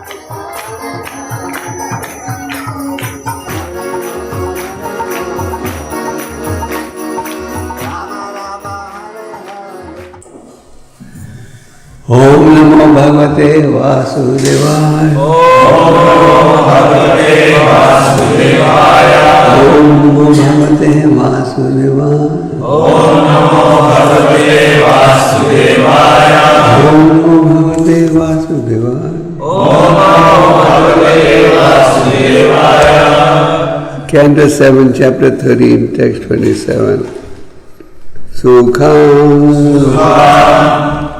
ओम नमो भगवते वासुदेवाय। ओम नमो भगवते वासुदेवाय। ओम नमो भगवते वासुदेवाय। ओम नमो भगवते वासुदेवाय। ओम नमो भगवते वासुदेवाय। ओम नमो भगवते वासुदेवाय। Canto 7, Chapter 13, Text 27. Sukham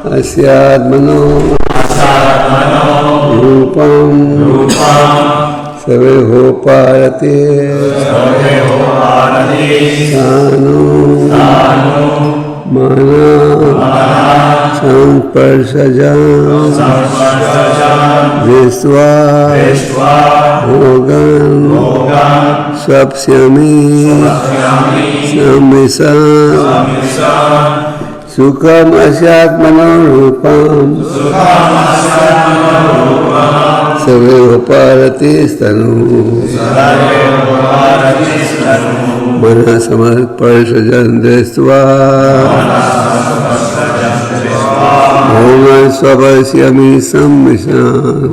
Asyatmano Rupam Saveho Parate Sano Mana Samparsajan Vishwa Bhogan Swapsyami Samvisan Sukham Asyatmano Rupam Saveho Parate Stanu Mana Samparsajan Vishwa Bhogan Swapsyami Samvisan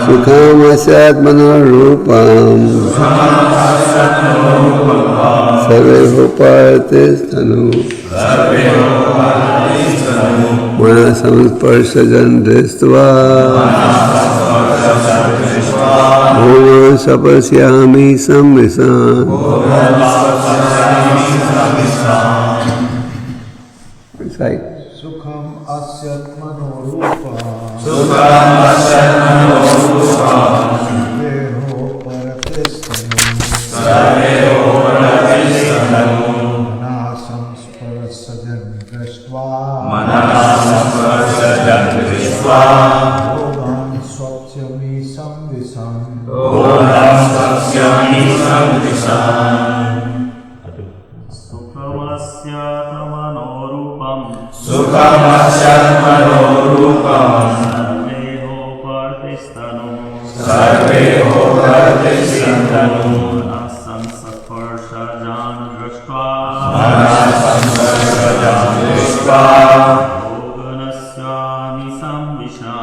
Sukham Asyatmano Rupam Saveho Parate Stanu Mana Samparsajan Drishtva Bhogan Swapsyami Samvisan. Recite. Sukham Asyatmano Rupam Sukham Asyatmano Rupam Saveho Parate Stanu Saveho Parate Stanu Manasam Sparsajan Drishtva Bhogan Swapsyami Samvisan Bhogan Swapsyami Samvisan. Sukham Asyatmano Rupam Saveho Parate Stanu Saveho Parate Stanu Manasam Sparsajan Drishtva Bhogan Swapsyami Samvisan.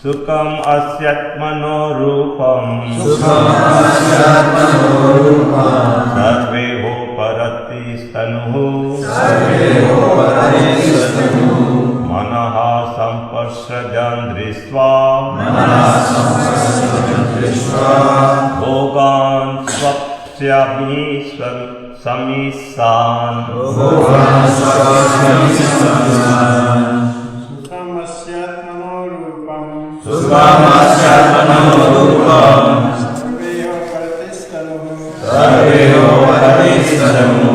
Sukham Asyatmano Rupam Saveho Parate Stanu Manaha Samparsajan Drishtva Bhogan Swapsyami Samvisan. Sukham Asyatmano Rupam Saveho Parate Stanu Saveho Parate Stanu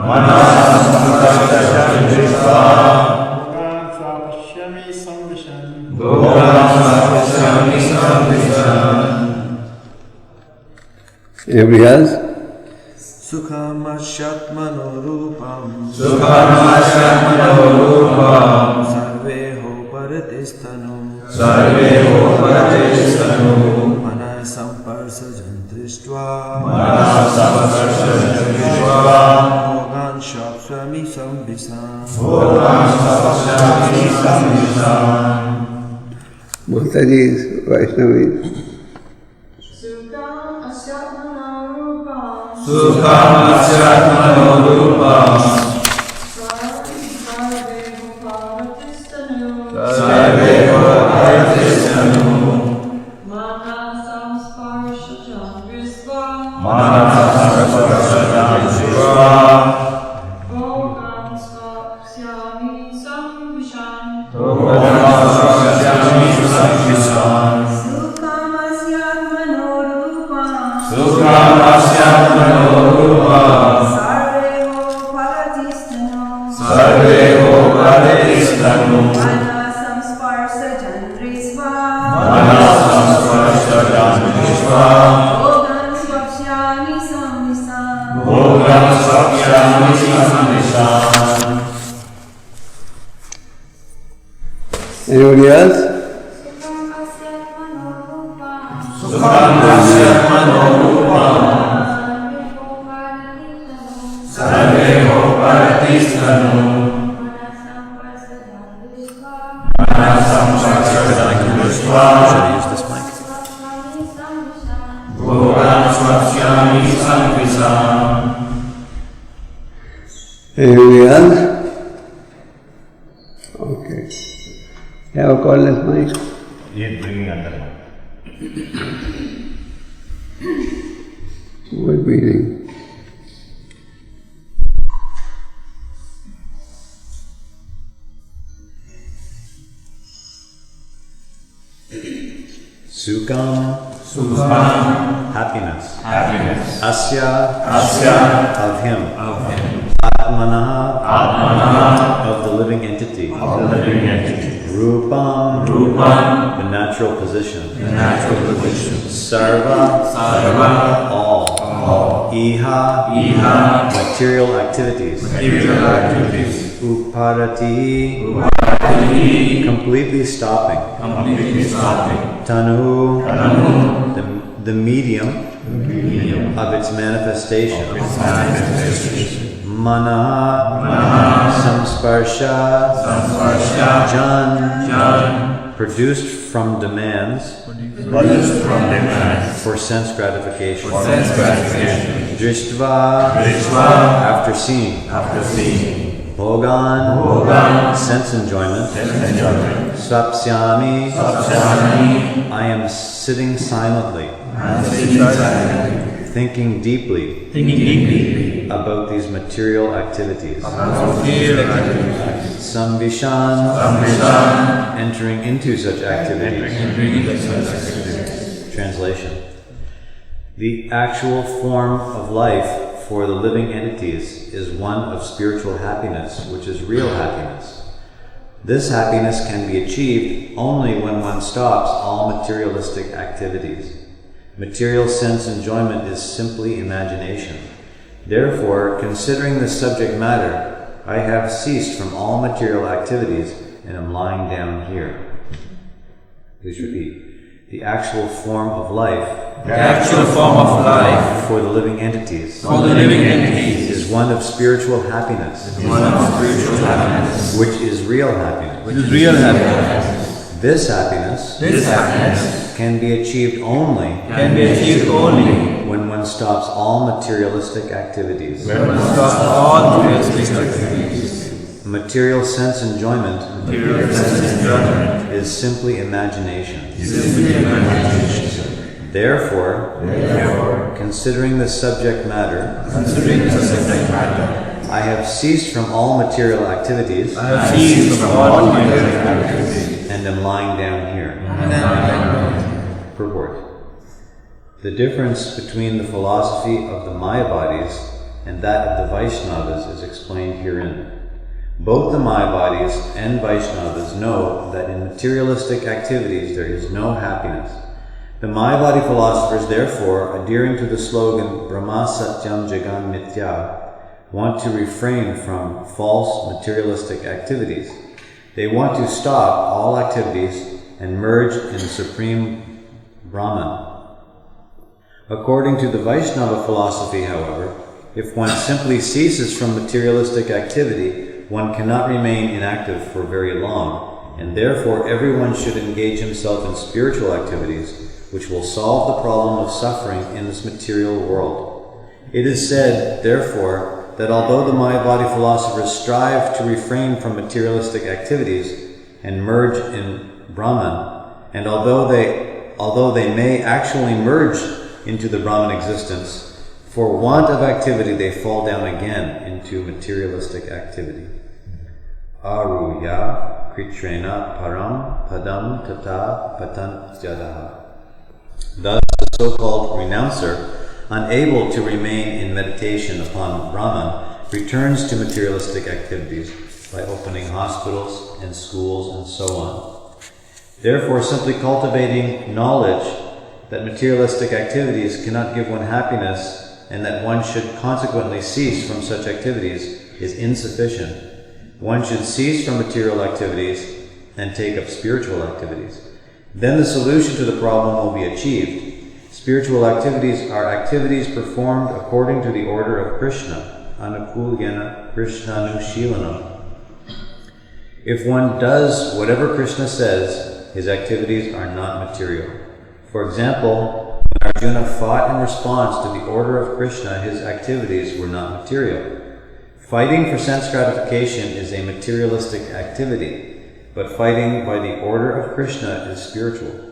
Manasam Sparsajan Drishtva Bhogan Swapsyami Samvisan Everybody else? Sukham Asyatmano Rupam Sukham Asyatmano Rupam Saveho Parate Stanu Saveho Parate Stanu Manasam Sparsajan Drishtva Bhogan Swapsyami Samvisan Mataji, Vaishnavi. Sukham Asyatmano Rupam Sukham Asyatmano Rupam Saveho Parate Stanu Saveho Parate Stanu Manasam Sparsajan Drishtva Bhogan Swapsyami Samvisan Sukham Asyatmano Rupam Sukham Asyatmano Rupam Saveho Parate Stanu Saveho Parate Stanu Manasam Sparsajan Drishtva Bhogan Swapsyami Samvisan. Anybody else? Sukham Asyatmano Rupam Sarveho Paratistanu Manasam Parsajam Drishtva Use this mic. Bhogan Swapsyami Sanvisam. Anybody else? Okay. Have a cordless mic? Yet bringing under. What meaning? Sukham, happiness. Asya, of him. Atmana, of the living entity. Rupam, the natural position. Sarva, all. Iha, material activities. Uparati, completely stopping. Tanu, the medium of its manifestation. Mana, samsparsha, jan, produced from demands for sense gratification. Drishtva, after seeing. Bhogan, sense enjoyment. Swapsyami, I am sitting silently. Thinking deeply about these material activities. Samvishan, entering into such activities. Translation. The actual form of life for the living entities is one of spiritual happiness, which is real happiness. This happiness can be achieved only when one stops all materialistic activities. Material sense enjoyment is simply imagination. Therefore, considering this subject matter, I have ceased from all material activities and am lying down here. Please repeat. The actual form of life for the living entities is one of spiritual happiness, which is real happiness. This happiness can be achieved only when one stops all materialistic activities. Material sense enjoyment is simply imagination. Therefore, considering the subject matter, I have ceased from all material activities and am lying down here. Purport. The difference between the philosophy of the Mayavadis and that of the Vaishnavas is explained herein. Both the Mayavadis and Vaishnavas know that in materialistic activities there is no happiness. The Mayavadi philosophers, therefore, adhering to the slogan Brahma Satyam Jagan Mithya, want to refrain from false materialistic activities. They want to stop all activities and merge in Supreme Brahman. According to the Vaishnava philosophy, however, if one simply ceases from materialistic activity, one cannot remain inactive for very long, and therefore everyone should engage himself in spiritual activities which will solve the problem of suffering in this material world. It is said, therefore, that although the Mayavadi philosophers strive to refrain from materialistic activities and merge in Brahman, and although they may actually merge into the Brahman existence, for want of activity they fall down again into materialistic activity. Aruya kritrena param padam tata patantyadaha. Thus, the so-called renouncer, unable to remain in meditation upon Brahman, returns to materialistic activities by opening hospitals and schools and so on. Therefore, simply cultivating knowledge that materialistic activities cannot give one happiness and that one should consequently cease from such activities is insufficient. One should cease from material activities and take up spiritual activities. Then the solution to the problem will be achieved. Spiritual activities are activities performed according to the order of Krishna, Anukulyana Krishnanushilanam. If one does whatever Krishna says, his activities are not material. For example, when Arjuna fought in response to the order of Krishna, his activities were not material. Fighting for sense gratification is a materialistic activity, but fighting by the order of Krishna is spiritual.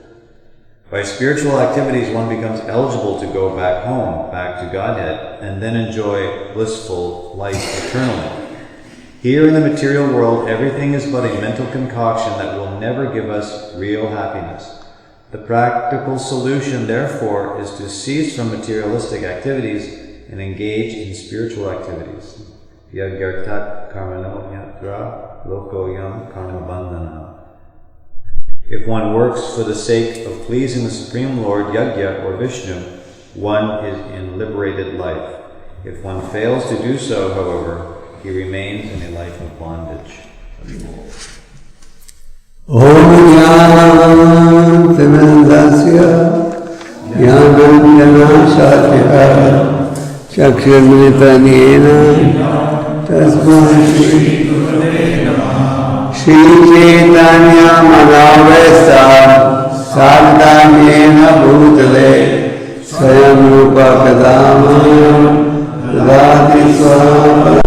By spiritual activities, one becomes eligible to go back home, back to Godhead, and then enjoy blissful life eternally. Here in the material world, everything is but a mental concoction that will never give us real happiness. The practical solution, therefore, is to cease from materialistic activities and engage in spiritual activities. Yagyartat karmano yatra lokoyam karmabandhana. If one works for the sake of pleasing the Supreme Lord, Yagya or Vishnu, one is in liberated life. If one fails to do so, however, he remains in a life of bondage. Om Jnanam Timandasya Jnanam Janashatya Chakshurmilitanena Tasmai Shri Chaitanya Manavesta Sadhanena Bhutale Swayam Rupa Kadama Radhi Swapa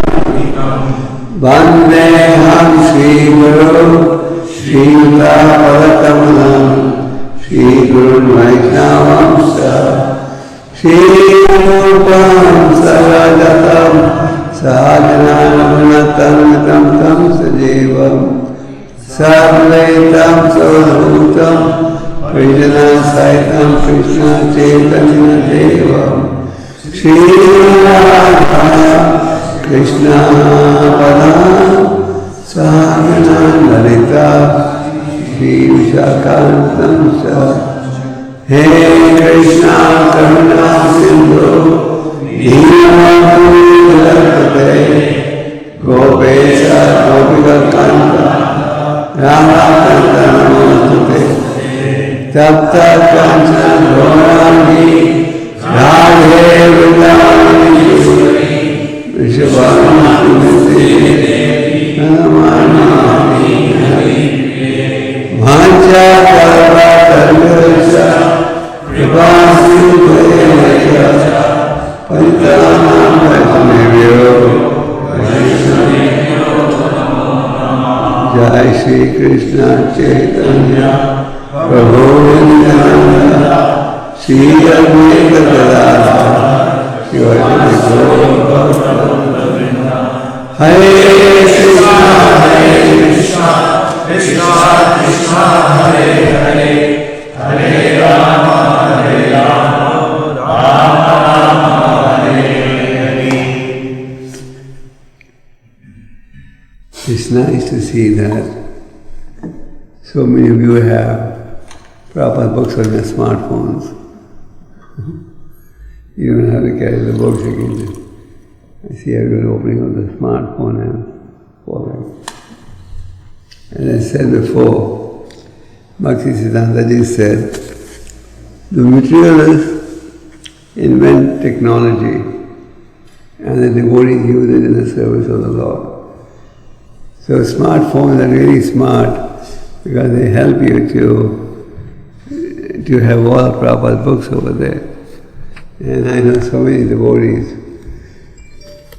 Vandeham Shri Guru Shri Padakamalam Shri Guru Vaishnavamsa Shri Rupam Sarajatam Sadhananatam Tam Sajivam Sarvaitam Savadhutam Vijana Saitam Krishna Chaitanya Devam Shri Radha Krishna Padam Sahagana Lalita Shri Vishakantam Sa Hey Krishna Karuna Sindhu Dīnāṁ Gopesha Gopika Kanta Ramakanta Namostute Tapta Kanchana Gaurāṅgi Radhe Vrindavani Vrishabhānusuti Namani Vancha Kalpa Tarvasya Kripāsindhuvesya Paritānaṁ Vaishnavyo Jai Shri Krishna Chaitanya Prabhu Nityananda Shri Advaita Gadadhara Shivadeva Gaura Hare Krishna Krishna Krishna Hare Hare Hare Rama Hare Rama Rama It's nice to see that so many of you have proper books on your smartphones. You don't have to carry the books again. I see everyone opening up the smartphone and following. And I said before, Bhaktisiddhanta said, the materialists invent technology and the devotees use it in the service of the Lord. So smartphones are really smart because they help you to have all the Prabhupada books over there. And I know so many devotees,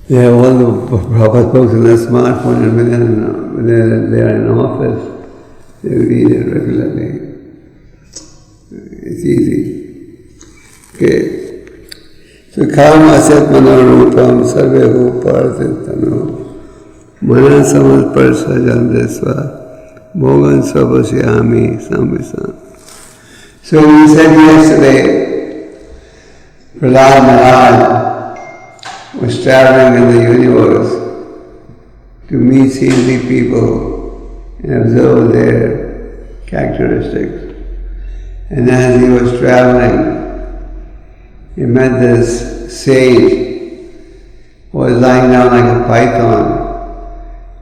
they have all the Prabhupada books on their smartphone, and when they are in office, they read it regularly. It's easy. Okay. So karma sat manorupam sarvehu paratitano Mana samasparsa jandesva bhogan svapasyami samvisam. So we said yesterday, Prahlad Maharaj was traveling in the universe to meet saintly people and observe their characteristics. And as he was traveling, he met this sage who was lying down like a python.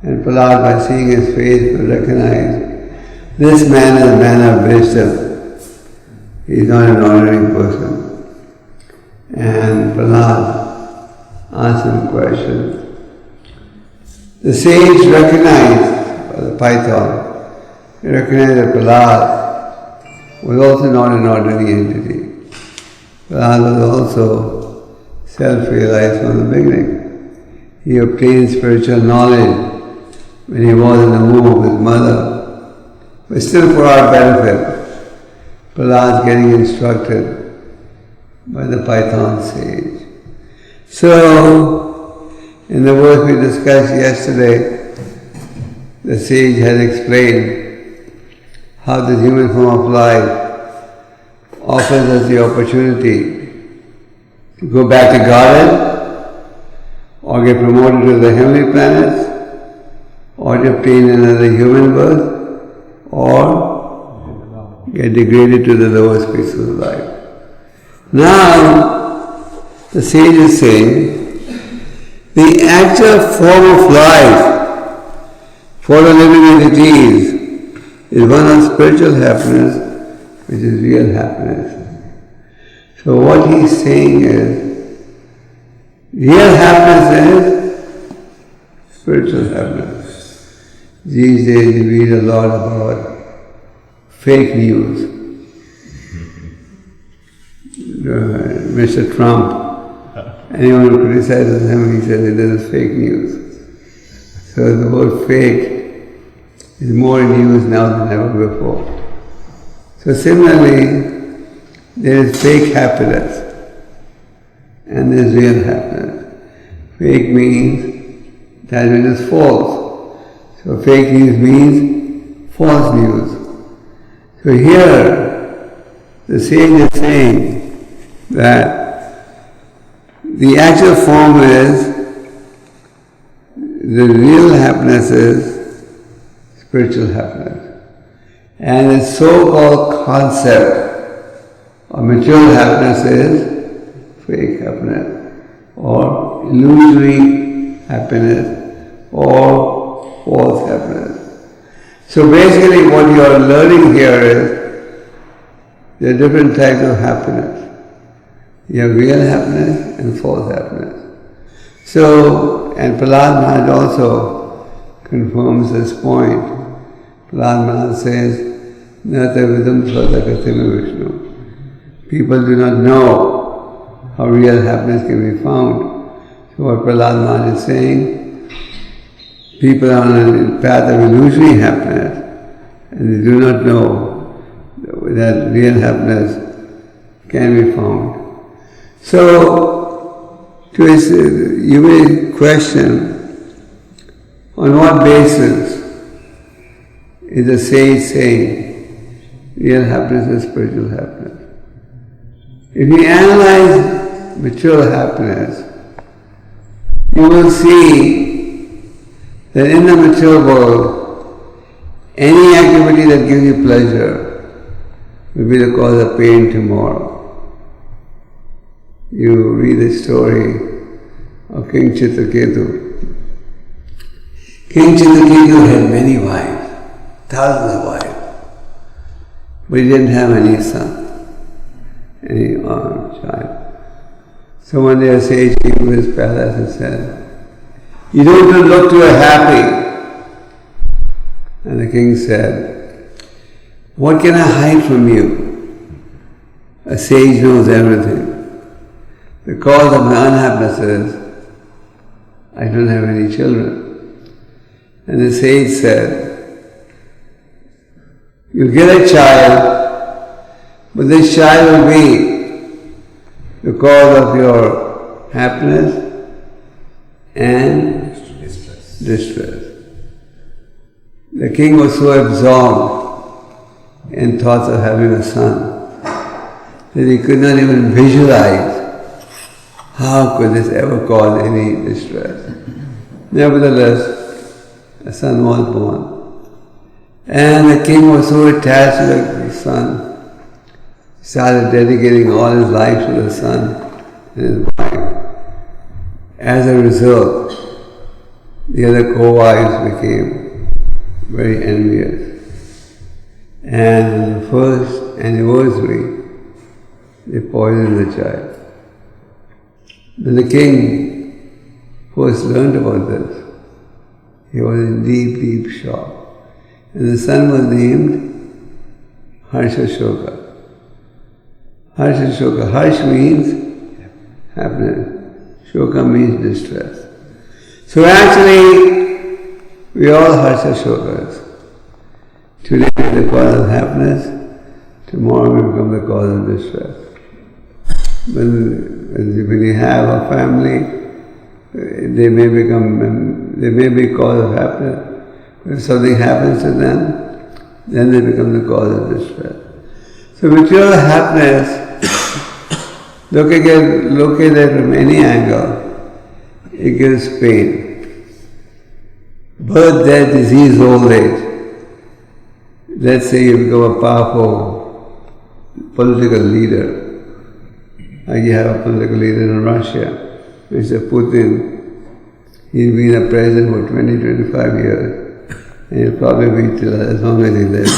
And Prahlad, by seeing his face, would recognize This man is a man of wisdom. He is not an ordinary person. And Prahlad asked him a question. The sage recognized, or the python, he recognized that Prahlad was also not an ordinary entity. Prahlad was also self-realized from the beginning. He obtained spiritual knowledge when he was in the womb of his mother. But still for our benefit, Prahlad is getting instructed by the python sage. So, in the verse we discussed yesterday, the sage had explained how the human form of life offers us the opportunity to go back to Godhead, or get promoted to the heavenly planets, or to obtain another human birth, or get degraded to the lower spaces of life. Now, the sage is saying, the actual form of life for the living entities is one of spiritual happiness, which is real happiness. So what he's saying is, real happiness is spiritual happiness. These days you read a lot about fake news. Mr. Trump, anyone who criticizes him, he says it is fake news. So the word fake is more in use now than ever before. So similarly, there is fake happiness and there is real happiness. Fake means that which is false. So fake news means false news. So here, the sage is saying that the actual form is, the real happiness is spiritual happiness. And the so-called concept of material happiness is fake happiness, or illusory happiness, or false happiness. So basically what you are learning here is there are different types of happiness. You have real happiness and false happiness. So, and Prahlad Maharaj also confirms this point. Prahlad Maharaj says, Nata vidam svata kathima Vishnu. People do not know how real happiness can be found. So what Prahlad Maharaj is saying, people are on a path of illusory happiness and they do not know that real happiness can be found. So, you may question, on what basis is the sage saying real happiness is spiritual happiness? If you analyze material happiness, you will see that in the material world, any activity that gives you pleasure will be the cause of pain tomorrow. You read the story of King Chitraketu. King Chitraketu had many wives, thousands of wives, but he didn't have any son, any child. So one day a sage came to his palace and said, "You don't look too happy." And the king said, "What can I hide from you? A sage knows everything. The cause of my unhappiness is I don't have any children." And the sage said, "You get a child, but this child will be the cause of your happiness and distress." The king was so absorbed in thoughts of having a son that he could not even visualize how could this ever cause any distress. Nevertheless, a son was born. And the king was so attached to the son, he started dedicating all his life to the son and his wife. As a result, the other co-wives became very envious. And on the first anniversary, they poisoned the child. When the king first learned about this, he was in deep, deep shock. And the son was named Harshashoka. Harshashoka. Harsh means happiness. Shoka means distress. So actually, we all Harshashokas. Today we are the cause of happiness, tomorrow we become the cause of distress. When you have a family, they may be cause of happiness. If something happens to them, then they become the cause of distress. So material happiness, look at it from any angle, it gives pain. Birth, death, disease, old age. Let's say you become a powerful political leader. Like you have a political leader in Russia, Mr. Putin. He's been a president for 20-25 years. And he'll probably be till as long as he lives.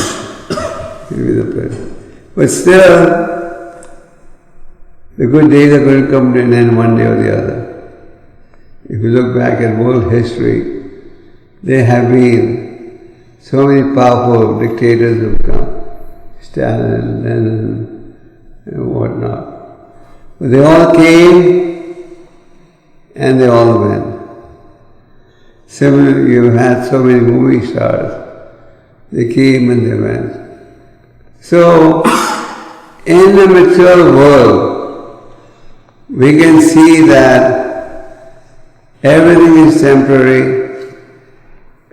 He'll be the president. But still, the good days are going to come to an end one day or the other. If you look back at world history, there have been so many powerful dictators who have come. Stalin, Lenin, and whatnot. But they all came and they all went. Similarly, you've had so many movie stars. They came and they went. So, in the material world, we can see that everything is temporary,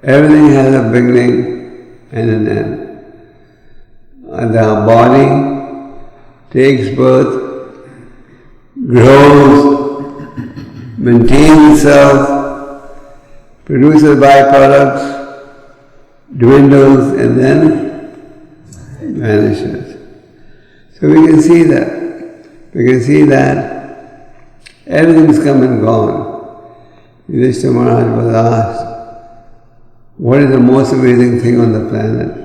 everything has a beginning and an end. And our body takes birth, grows, maintains itself, produces byproducts, dwindles, and then vanishes. So we can see that. We can see that everything's come and gone. Yudhishthira Maharaj was asked, what is the most amazing thing on the planet?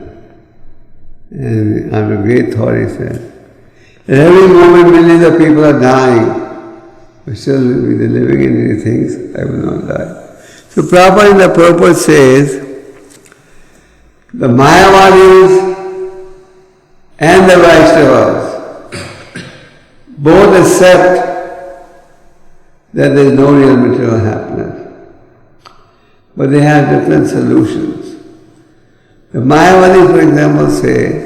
And after great thought he said, at every moment millions of people are dying, but still with the living entity thinks, I will not die. So Prabhupada in the purport says, the Mayavadis and the Vaishnavas both accept that there is no real material happiness, but they have different solutions. The Mayavadis, for example, say,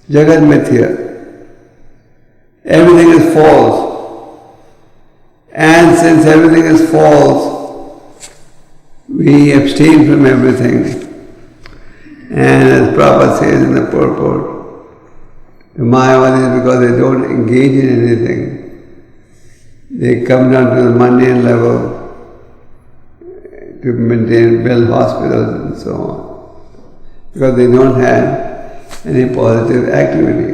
Jagat Mithya, everything is false, and since everything is false, we abstain from everything. And as Prabhupada says in the purport, the Mayavadis, because they don't engage in anything, they come down to the mundane level to build hospitals and so on. Because they don't have any positive activity.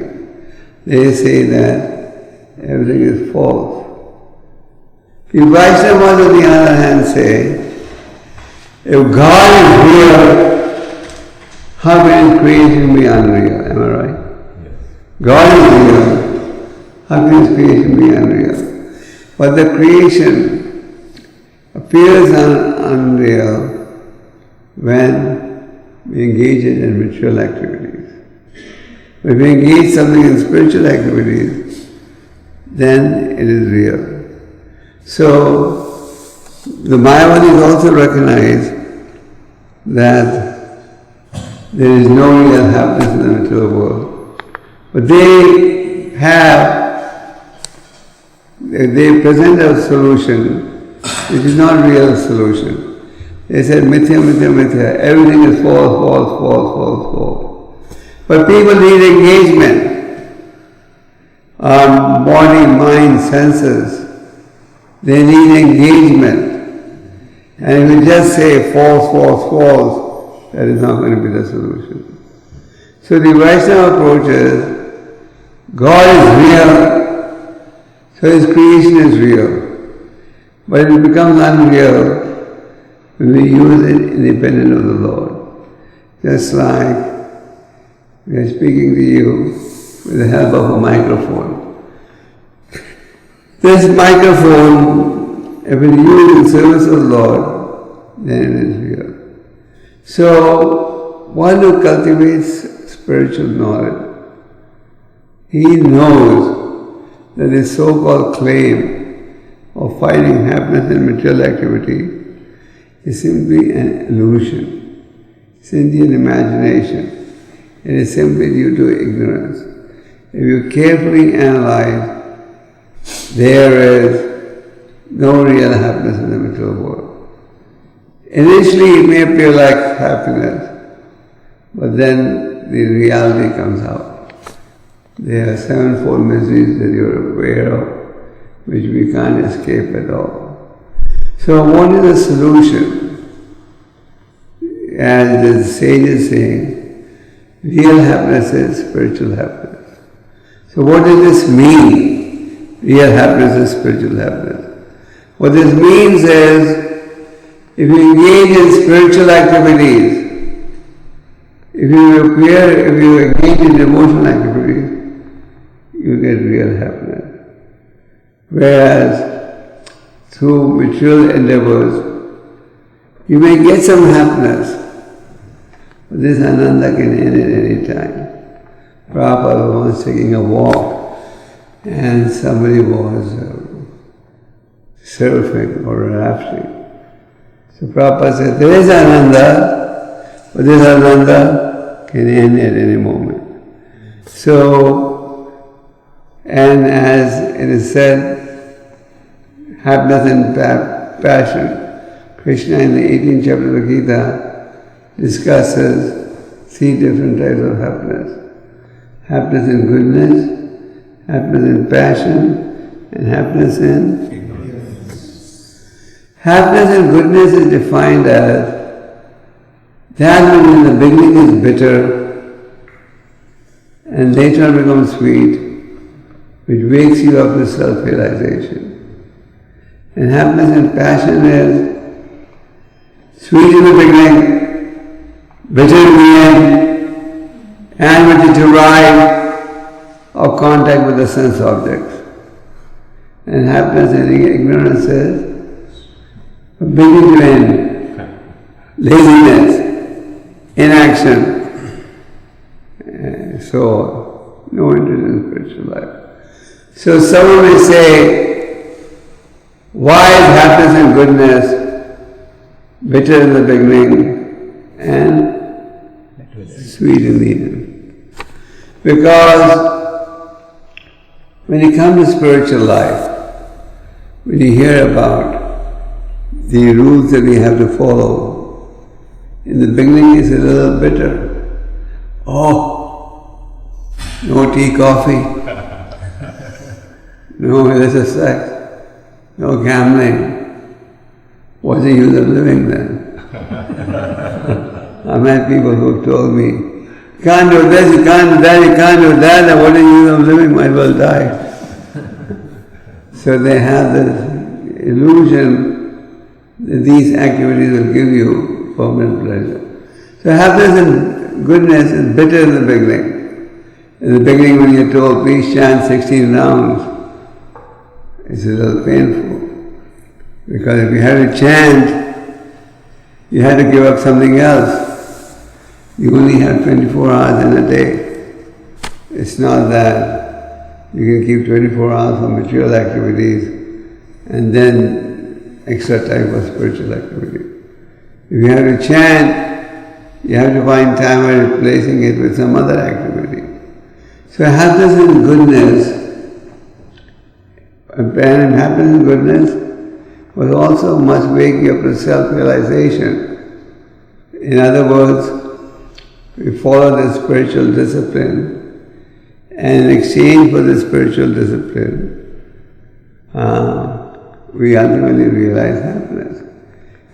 They say that everything is false. The Vaishnavas on the other hand say, if God is real, how can His creation be unreal? Am I right? Yes. God is real, how can His creation be unreal? But the creation appears unreal when we engage in ritual activities. When we engage something in spiritual activities, then it is real. So, the Mayavadis also recognize that there is no real happiness in the material world. But they present a solution which is not a real solution. They said, mithya, mithya, mithya, everything is false, false, false, false, false. But people need engagement. Our body, mind, senses, they need engagement. And if we just say false, false, false, that is not going to be the solution. So the Vaishnava approach is, God is real, so His creation is real. But it becomes unreal when we use it independent of the Lord. Just like We are speaking to you with the help of a microphone. This microphone, if it is used in service of the Lord, then it is real. So, one who cultivates spiritual knowledge, he knows that his so-called claim of finding happiness in material activity is simply an illusion, simply an imagination. It is simply due to ignorance. If you carefully analyze, there is no real happiness in the material world. Initially it may appear like happiness, but then the reality comes out. There are sevenfold miseries that you are aware of, which we can't escape at all. So what is the solution? As the sage is saying, real happiness is spiritual happiness. So what does this mean? Real happiness is spiritual happiness. What this means is, if you engage in spiritual activities, if you engage in devotional activities, you get real happiness. Whereas through material endeavors, you may get some happiness, but this ananda can end at any time. Prabhupada was once taking a walk and somebody was surfing or rafting. So Prabhupada said, there is ananda, but this ananda can end at any moment. So, and as it is said, happiness and passion, Krishna in the 18th chapter of Gita discusses 3 different types of happiness. Happiness in goodness, happiness in passion, and happiness in ignorance. Happiness in goodness is defined as that which in the beginning is bitter and later on becomes sweet, which wakes you up to self-realization. And happiness in passion is sweet in the beginning, bitter in the end, and which is derived of contact with the sense objects. And happiness in ignorance is from beginning to end, laziness, inaction. So, no interest in spiritual life. So someone may say, why is happiness and goodness bitter in the beginning and sweet in the end? Because when you come to spiritual life, when you hear about the rules that we have to follow, in the beginning it's a little bitter. Oh, no tea, coffee, no illicit sex, no gambling. What's the use of living then? I've met people who told me, you can't do this, you can't do that, you can't do that, and what is the use of living? Might well die. So they have this illusion that these activities will give you permanent pleasure. So happiness and goodness is bitter in the beginning. In the beginning when you're told, please chant 16 rounds, it's a little painful. Because if you had to chant, you had to give up something else. You only have 24 hours in a day. It's not that you can keep 24 hours for material activities and then extra time for spiritual activity. If you have to chant, you have to find time by replacing it with some other activity. So happiness and goodness, and happiness and goodness was also must wake you up to self-realization. In other words, we follow the spiritual discipline, and in exchange for the spiritual discipline, we ultimately realize happiness.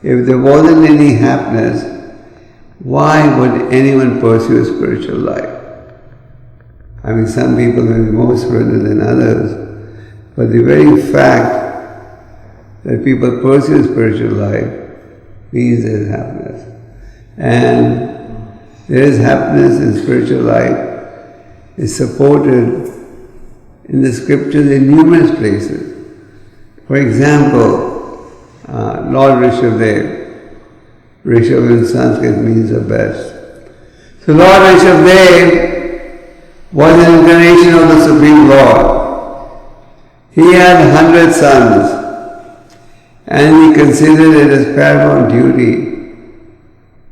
If there wasn't any happiness, why would anyone pursue a spiritual life? I mean, some people may be more spiritual than others, but the very fact that people pursue spiritual life means there is happiness. And there is happiness in spiritual life is supported in the scriptures in numerous places. For example, Lord Rishabdev. Rishabh in Sanskrit means the best. So Lord Rishabdev was an incarnation of the Supreme Lord. He had 100 sons, and he considered it as paramount duty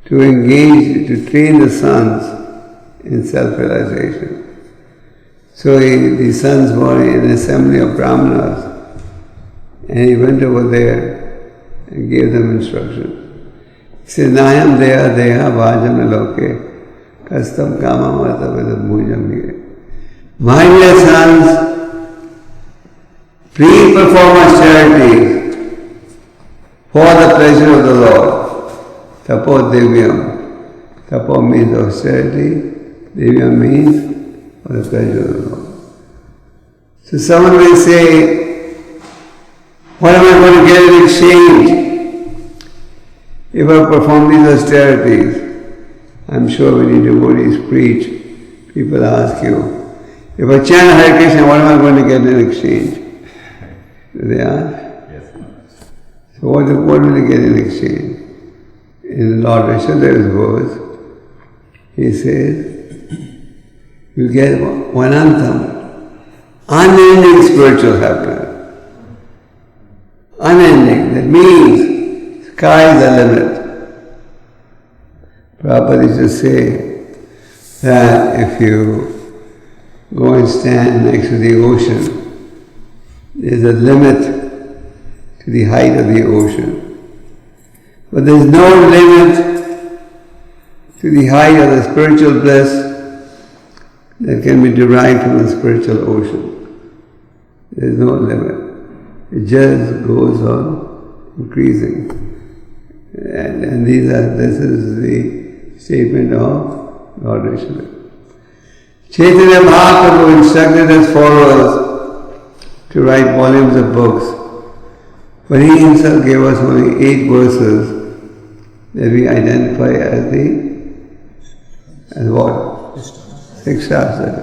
to engage, to train the sons in self-realization. So the sons were in an assembly of Brahmanas, and he went over there and gave them instructions. He said, Nayam deha deha vajam aloke kastam kama matavada bhujam hire. My dear sons, please perform austerities for the pleasure of the Lord. Tapo devyam. Tapo means austerity, devyam means for the pleasure of the Lord. So someone will say, what am I going to get in exchange if I perform these austerities? I'm sure when you devotees preach, people ask you, if I chant Hare Krishna, what am I going to get in exchange? Do they ask? Yes. So what will they get in exchange? In Lord Rishabdev's verse, he says, you get Vanantam, unending spiritual happiness. Unending, that means sky is the limit. Prabhupada used to say that if you go and stand next to the ocean, there's a limit to the height of the ocean. But there's no limit to the height of the spiritual bliss that can be derived from the spiritual ocean. There is no limit. It just goes on increasing. And this is the statement of Lord Rishabdev. Chaitanya Mahaprabhu instructed his followers to write volumes of books, but he himself gave us only 8 verses that we identify as what? 6 shastras.